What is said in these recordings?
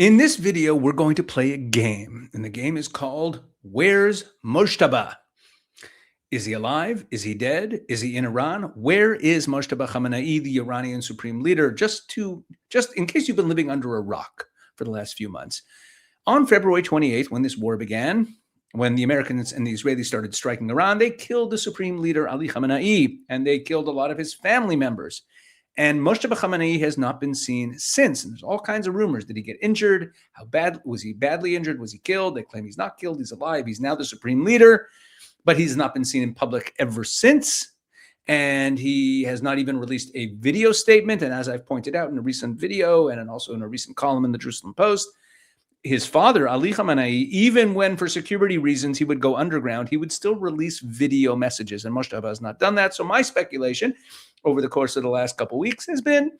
In this video, we're going to play a game, and the game is called Where's Mojtaba? Is he alive? Is he dead? Is he in Iran? Where is Mojtaba Khamenei, the Iranian supreme leader? Just in case you've been living under a rock for the last few months. On February 28th, when this war began, when the Americans and the Israelis started striking Iran, they killed the supreme leader, Ali Khamenei, and they killed a lot of his family members. And Mojtaba Khamenei has not been seen since. And there's all kinds of rumors. Did he get injured? How bad? Was he badly injured? Was he killed? They claim he's not killed. He's alive. He's now the supreme leader, but he's not been seen in public ever since. And he has not even released a video statement. And as I've pointed out in a recent video and also in a recent column in the Jerusalem Post, his father, Ali Khamenei, even when for security reasons he would go underground, he would still release video messages. And Mojtaba has not done that. So my speculation over the course of the last couple of weeks has been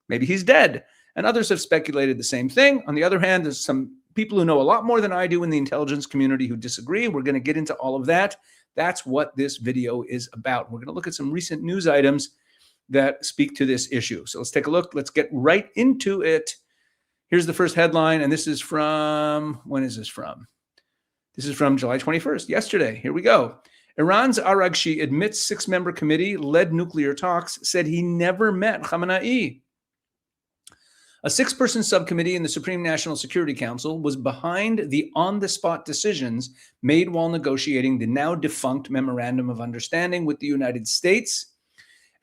maybe he's dead. And others have speculated the same thing. On the other hand, there's some people who know a lot more than I do in the intelligence community who disagree. We're going to get into all of that. That's what this video is about. We're going to look at some recent news items that speak to this issue. So let's take a look. Let's get right into it. Here's the first headline, and this is from, when is this from? This is from July 21st, yesterday. Here we go. Iran's Araghchi admits six-member committee led nuclear talks, said he never met Khamenei. A six-person subcommittee in the Supreme National Security Council was behind the on-the-spot decisions made while negotiating the now-defunct Memorandum of Understanding with the United States.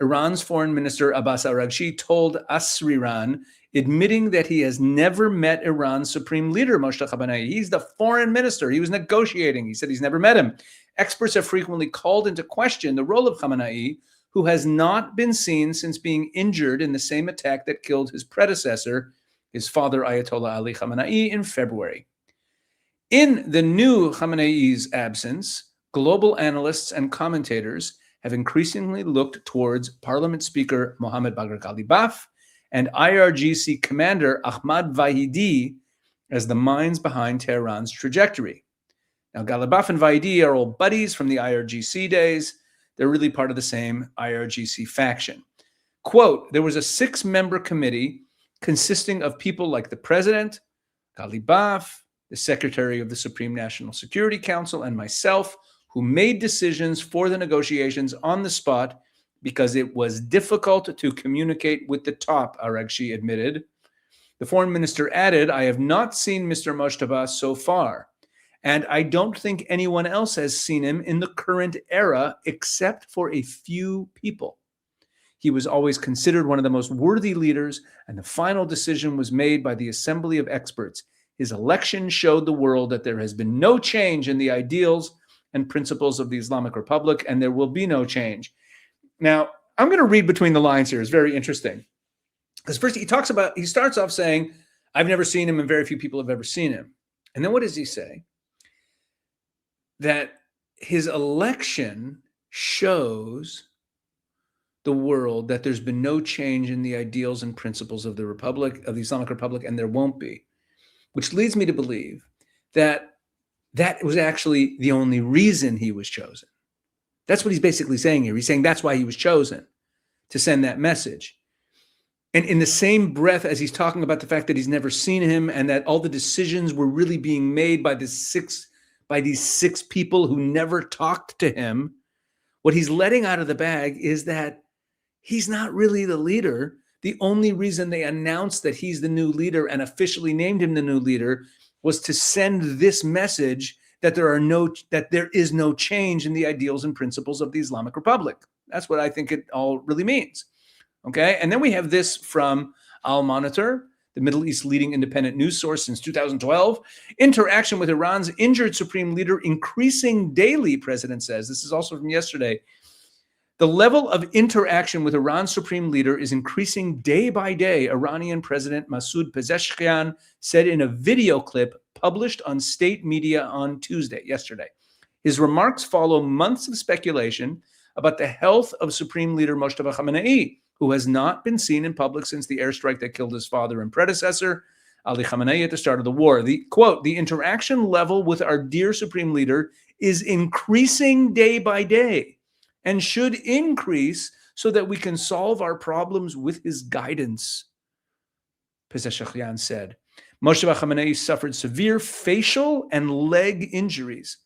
Iran's Foreign Minister Abbas Araghchi told Asriran, admitting that he has never met Iran's supreme leader, Moshe Khamenei. He's the foreign minister. He was negotiating. He said he's never met him. Experts have frequently called into question the role of Khamenei, who has not been seen since being injured in the same attack that killed his predecessor, his father, Ayatollah Ali Khamenei, in February. In the new Khamenei's absence, global analysts and commentators have increasingly looked towards Parliament Speaker Mohammad Bagher Ghalibaf and IRGC Commander Ahmad Vahidi as the minds behind Tehran's trajectory. Now, Ghalibaf and Vahidi are old buddies from the IRGC days. They're really part of the same IRGC faction. Quote, there was a six-member committee consisting of people like the president, Ghalibaf, the secretary of the Supreme National Security Council, and myself, who made decisions for the negotiations on the spot because it was difficult to communicate with the top, Araghchi admitted. The foreign minister added, I have not seen Mr. Mojtaba so far, and I don't think anyone else has seen him in the current era except for a few people. He was always considered one of the most worthy leaders, and the final decision was made by the assembly of experts. His election showed the world that there has been no change in the ideals and principles of the Islamic Republic, and there will be no change. Now, I'm going to read between the lines here. It's very interesting. Because first he starts off saying, I've never seen him and very few people have ever seen him. And then what does he say? That his election shows the world that there's been no change in the ideals and principles of the Republic, of the Islamic Republic, and there won't be. Which leads me to believe that that was actually the only reason he was chosen. That's what he's basically saying here. He's saying that's why he was chosen, to send that message. And in the same breath as he's talking about the fact that he's never seen him and that all the decisions were really being made by these six people who never talked to him, what he's letting out of the bag is that he's not really the leader. The only reason they announced that he's the new leader and officially named him the new leader was to send this message that there is no change in the ideals and principles of the Islamic Republic. That's what I think it all really means. Okay, and then we have this from Al Monitor, the Middle East leading independent news source since 2012. Interaction with Iran's injured supreme leader increasing daily, president says. This is also from yesterday. The level of interaction with Iran's supreme leader is increasing day by day, Iranian President Masoud Pezeshkian said in a video clip published on state media on yesterday. His remarks follow months of speculation about the health of Supreme Leader Mojtaba Khamenei, who has not been seen in public since the airstrike that killed his father and predecessor, Ali Khamenei, at the start of the war. The quote, the interaction level with our dear Supreme Leader is increasing day by day and should increase so that we can solve our problems with his guidance, Pezeshkian said. Mojtaba Khamenei suffered severe facial and leg injuries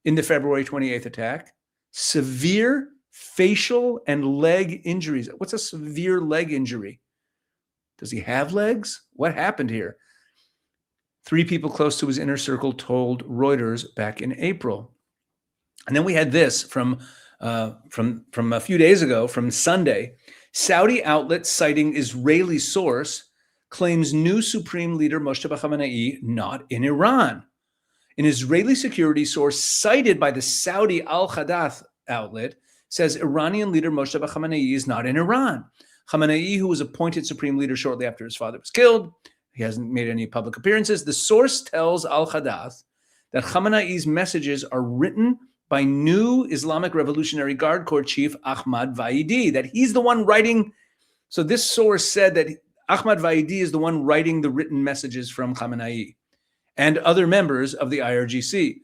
in the February 28th attack. Severe facial and leg injuries. What's a severe leg injury? Does he have legs? What happened here? 3 people close to his inner circle told Reuters back in April. And then we had this from a few days ago, from Sunday. Saudi outlet citing Israeli source claims new Supreme Leader Mojtaba Khamenei not in Iran. An Israeli security source cited by the Saudi Al-Hadath outlet says Iranian leader Mojtaba Khamenei is not in Iran. Khamenei, who was appointed Supreme Leader shortly after his father was killed, he hasn't made any public appearances. The source tells Al-Hadath that Khamenei's messages are written by new Islamic Revolutionary Guard Corps chief Ahmad Vaidi, that he's the one writing. So this source said that Ahmad Vaidi is the one writing the written messages from Khamenei and other members of the IRGC.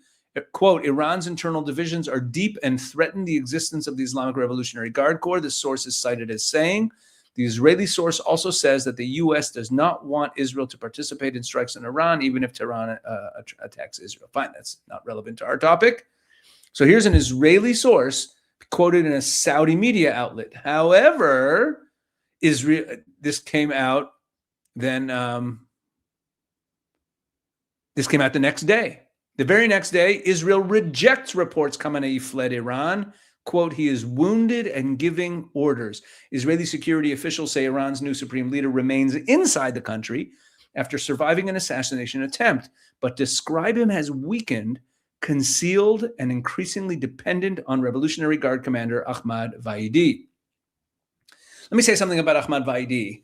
Quote, Iran's internal divisions are deep and threaten the existence of the Islamic Revolutionary Guard Corps. The source is cited as saying. The Israeli source also says that the U.S. does not want Israel to participate in strikes in Iran, even if Tehran attacks Israel. Fine, that's not relevant to our topic. So here's an Israeli source quoted in a Saudi media outlet. However, this came out the next day. The very next day, Israel rejects reports Khamenei fled Iran. Quote, he is wounded and giving orders. Israeli security officials say Iran's new supreme leader remains inside the country after surviving an assassination attempt, but describe him as weakened, concealed, and increasingly dependent on Revolutionary Guard commander Ahmad Vaidi. Let me say something about Ahmad Vaidi.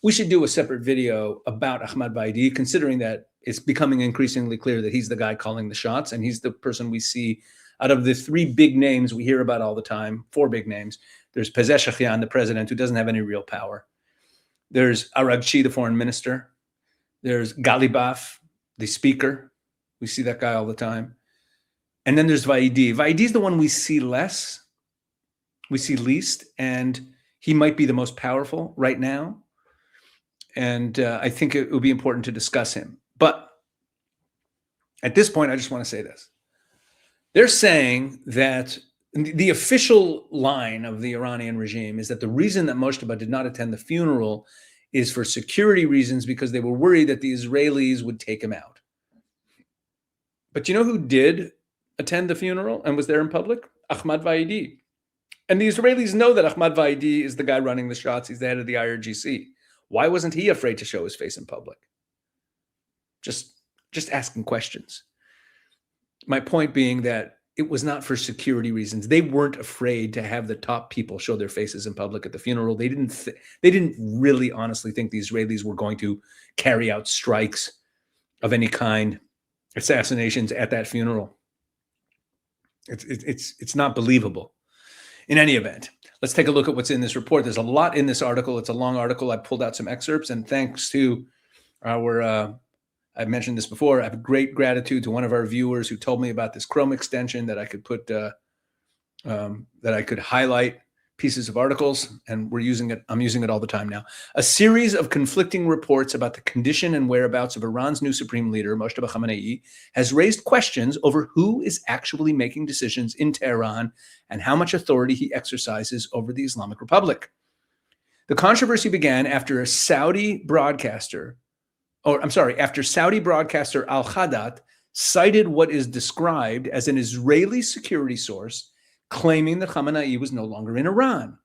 We should do a separate video about Ahmad Vaidi, considering that it's becoming increasingly clear that he's the guy calling the shots, and he's the person we see out of the 3 big names we hear about all the time, 4 big names. There's Pesach, the president, who doesn't have any real power. There's Rabbi, the foreign minister. There's Galibaf, the speaker. We see that guy all the time. And then there's Vaidi. Vaidi's the one we see less, we see least, and he might be the most powerful right now. And I think it would be important to discuss him. But at this point, I just want to say this. They're saying that the official line of the Iranian regime is that the reason that Mojtaba did not attend the funeral is for security reasons, because they were worried that the Israelis would take him out. But you know who did attend the funeral and was there in public? Ahmad Vaidi. And the Israelis know that Ahmad Vaidi is the guy running the shots. He's the head of the IRGC. Why wasn't he afraid to show his face in public? Just asking questions. My point being that it was not for security reasons. They weren't afraid to have the top people show their faces in public at the funeral. They didn't really honestly think the Israelis were going to carry out strikes of any kind, assassinations at that funeral. It's not believable. In any event, let's take a look at what's in this report. There's a lot in this article. It's a long article. I pulled out some excerpts, and thanks to our I've mentioned this before. I have great gratitude to one of our viewers who told me about this Chrome extension that I could put, that I could highlight pieces of articles, and we're using it. I'm using it all the time now. A series of conflicting reports about the condition and whereabouts of Iran's new supreme leader, Mojtaba Khamenei, has raised questions over who is actually making decisions in Tehran and how much authority he exercises over the Islamic Republic. The controversy began after Saudi broadcaster Al-Hadath cited what is described as an Israeli security source claiming that Khamenei was no longer in Iran.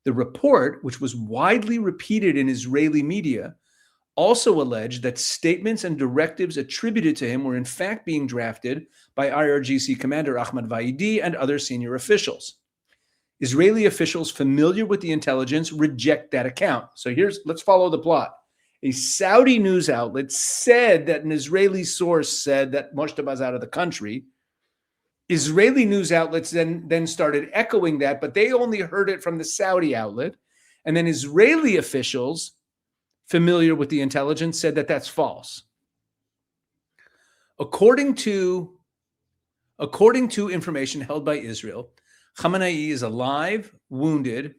The report, which was widely repeated in Israeli media, also alleged that statements and directives attributed to him were in fact being drafted by IRGC commander Ahmad Vaidi and other senior officials. Israeli officials familiar with the intelligence reject that account. So let's follow the plot. A Saudi news outlet said that an Israeli source said that Mojtaba's out of the country. Israeli news outlets then started echoing that, but they only heard it from the Saudi outlet. And then Israeli officials familiar with the intelligence said that that's false. According to information held by Israel, Khamenei is alive, wounded,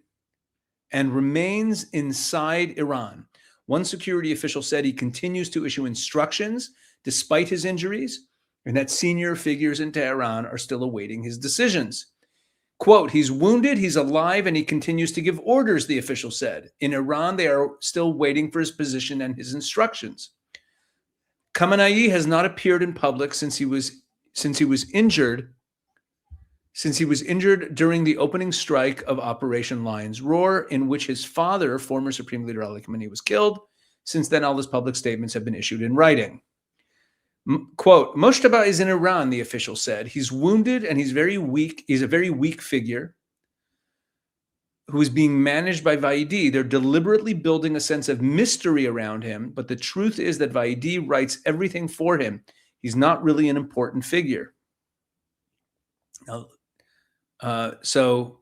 and remains inside Iran. One security official said he continues to issue instructions despite his injuries, and that senior figures in Tehran are still awaiting his decisions. Quote, he's wounded, he's alive, and he continues to give orders, the official said. In Iran, they are still waiting for his position and his instructions. Khamenei has not appeared in public since he was injured during the opening strike of Operation Lion's Roar, in which his father, former Supreme Leader Ali Khamenei, was killed. Since then, all his public statements have been issued in writing. Quote, Mojtaba is in Iran, the official said. He's wounded and he's very weak. He's a very weak figure who is being managed by Vaidi. They're deliberately building a sense of mystery around him, but the truth is that Vaidi writes everything for him. He's not really an important figure. Now, so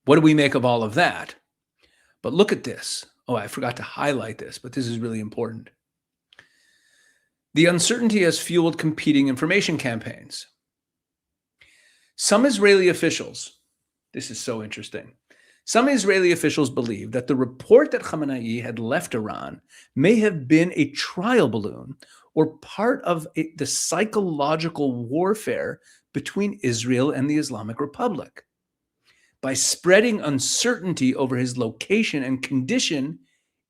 what do we make of all of that? But look at this. Oh, I forgot to highlight this, but this is really important. The uncertainty has fueled competing information campaigns. Some Israeli officials, this is so interesting. Some Israeli officials believe that the report that Khamenei had left Iran may have been a trial balloon or part of the psychological warfare between Israel and the Islamic Republic. By spreading uncertainty over his location and condition,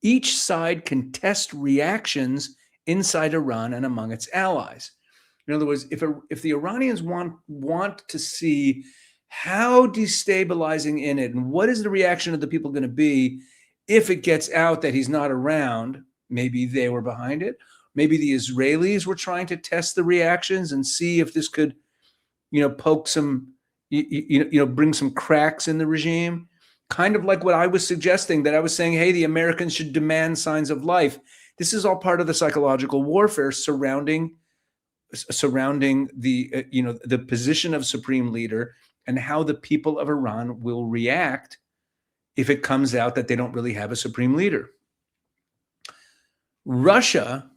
each side can test reactions inside Iran and among its allies. In other words, if the Iranians want to see how destabilizing in it and what is the reaction of the people going to be if it gets out that he's not around, maybe they were behind it. Maybe the Israelis were trying to test the reactions and see if this could, poke some, bring some cracks in the regime. Kind of like what I was suggesting, that I was saying, hey, the Americans should demand signs of life. This is all part of the psychological warfare surrounding the the position of supreme leader and how the people of Iran will react if it comes out that they don't really have a supreme leader. Russia,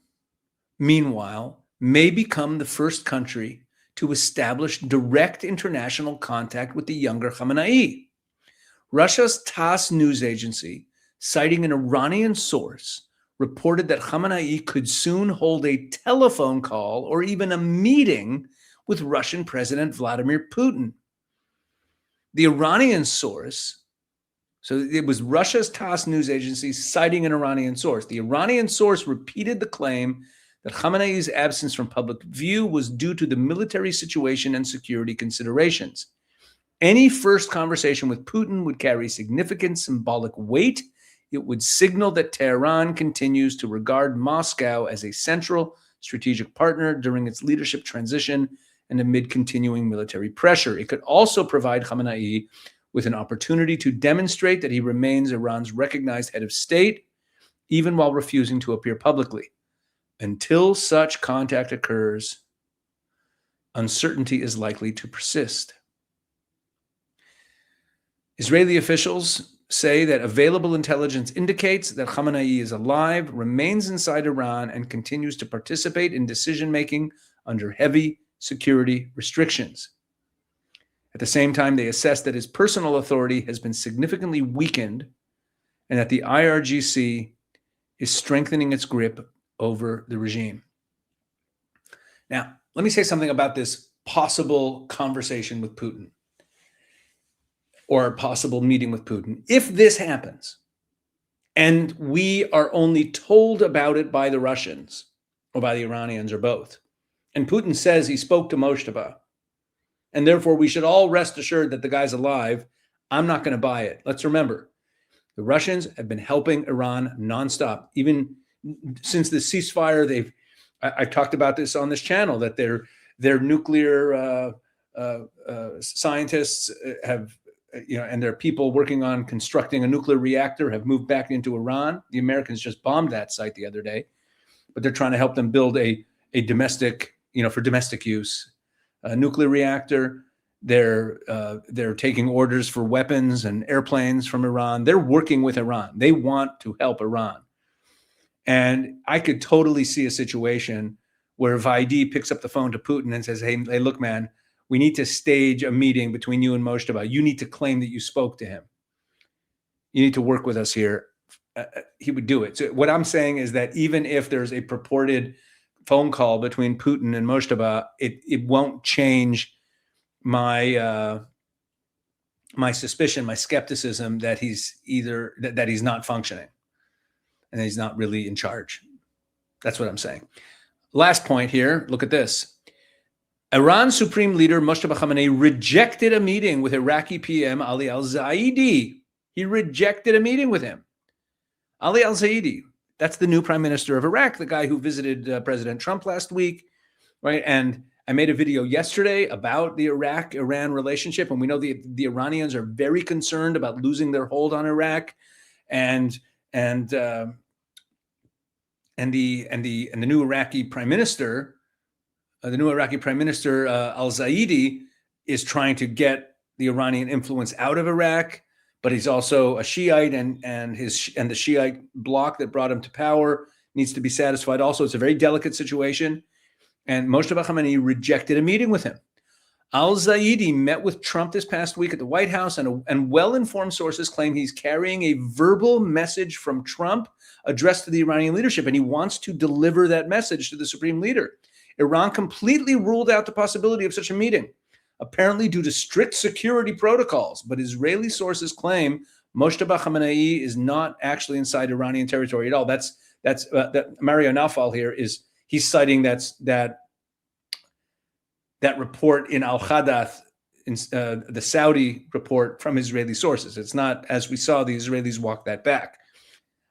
meanwhile, may become the first country to establish direct international contact with the younger Khamenei. Russia's TASS news agency, citing an Iranian source, reported that Khamenei could soon hold a telephone call or even a meeting with Russian President Vladimir Putin. The Iranian source, so it was Russia's TASS news agency citing an Iranian source. The Iranian source repeated the claim that Khamenei's absence from public view was due to the military situation and security considerations. Any first conversation with Putin would carry significant symbolic weight. It would signal that Tehran continues to regard Moscow as a central strategic partner during its leadership transition and amid continuing military pressure. It could also provide Khamenei with an opportunity to demonstrate that he remains Iran's recognized head of state, even while refusing to appear publicly. Until such contact occurs, uncertainty is likely to persist. Israeli officials say that available intelligence indicates that Khamenei is alive, remains inside Iran, and continues to participate in decision-making under heavy security restrictions. At the same time, they assess that his personal authority has been significantly weakened and that the IRGC is strengthening its grip over the regime. Now, let me say something about this possible conversation with Putin or a possible meeting with Putin. If this happens, and we are only told about it by the Russians or by the Iranians or both, and Putin says he spoke to Mojtaba, and therefore we should all rest assured that the guy's alive, I'm not going to buy it. Let's remember, the Russians have been helping Iran nonstop. Even since the ceasefire, I've talked about this on this channel, that their nuclear scientists have, and their people working on constructing a nuclear reactor have moved back into Iran. The Americans just bombed that site the other day, but they're trying to help them build a domestic, for domestic use, a nuclear reactor. They're taking orders for weapons and airplanes from Iran. They're working with Iran. They want to help Iran. And I could totally see a situation where Vaidi picks up the phone to Putin and says, hey, look, man, we need to stage a meeting between you and Mojtaba. You need to claim that you spoke to him. You need to work with us here he would do it. So what I'm saying is that even if there's a purported phone call between Putin and Mojtaba, it won't change my my suspicion, my skepticism that he's either that he's not functioning and that he's not really in charge. That's what I'm saying. Last point here. Look at this. Iran's Supreme Leader Mojtaba Khamenei rejected a meeting with Iraqi PM Ali al-Zaidi. He rejected a meeting with him. Ali al-Zaidi, that's the new prime minister of Iraq, the guy who visited President Trump last week, right? And I made a video yesterday about the Iraq-Iran relationship, and we know the Iranians are very concerned about losing their hold on Iraq, and the new Iraqi prime minister, al-Zaidi, is trying to get the Iranian influence out of Iraq. But he's also a Shiite, and the Shiite bloc that brought him to power needs to be satisfied. Also, it's a very delicate situation. And Mojtaba Khamenei rejected a meeting with him. Al-Zaidi met with Trump this past week at the White House, and well-informed sources claim he's carrying a verbal message from Trump addressed to the Iranian leadership, and he wants to deliver that message to the Supreme Leader. Iran completely ruled out the possibility of such a meeting, apparently due to strict security protocols. But Israeli sources claim Mojtaba Khamenei is not actually inside Iranian territory at all. That's Mario Naufal here he's citing that report in Al-Hadath, the Saudi report from Israeli sources. It's not, as we saw, the Israelis walk that back.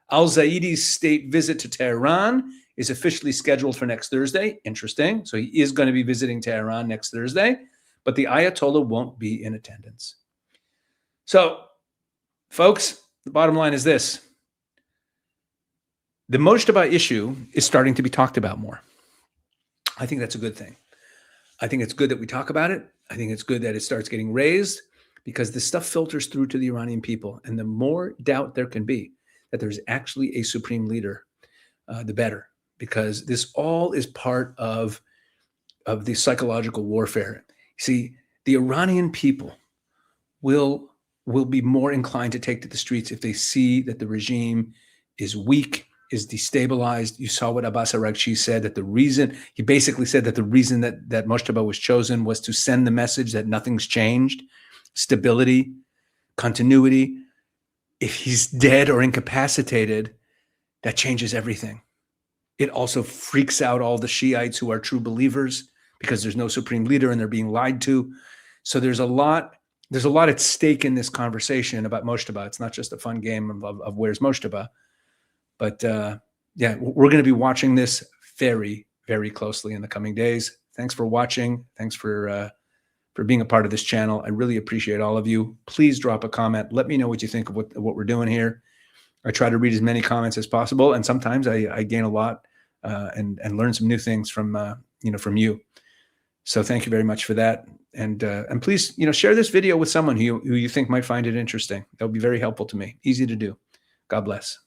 Al-Zaidi's state visit to Tehran is officially scheduled for next Thursday. Interesting. So he is going to be visiting Tehran next Thursday, but the Ayatollah won't be in attendance. So, folks, the bottom line is this. The Mojtaba issue is starting to be talked about more. I think that's a good thing. I think it's good that we talk about it. I think it's good that it starts getting raised, because this stuff filters through to the Iranian people. And the more doubt there can be that there's actually a supreme leader, the better, because this all is part of the psychological warfare. See, the Iranian people will be more inclined to take to the streets if they see that the regime is weak, is destabilized. You saw what Abbas Araghchi said, he basically said that the reason that Mojtaba was chosen was to send the message that nothing's changed, stability, continuity. If he's dead or incapacitated, that changes everything. It also freaks out all the Shiites who are true believers, because there's no supreme leader and they're being lied to. So there's a lot at stake in this conversation about Mojtaba. It's not just a fun game of where's Mojtaba. But yeah, we're going to be watching this very, very closely in the coming days. Thanks for watching. Thanks for being a part of this channel. I really appreciate all of you. Please drop a comment. Let me know what you think of what we're doing here. I try to read as many comments as possible, and sometimes I gain a lot and learn some new things from you. So thank you very much for that. And please, share this video with someone who you think might find it interesting. That would be very helpful to me. Easy to do. God bless.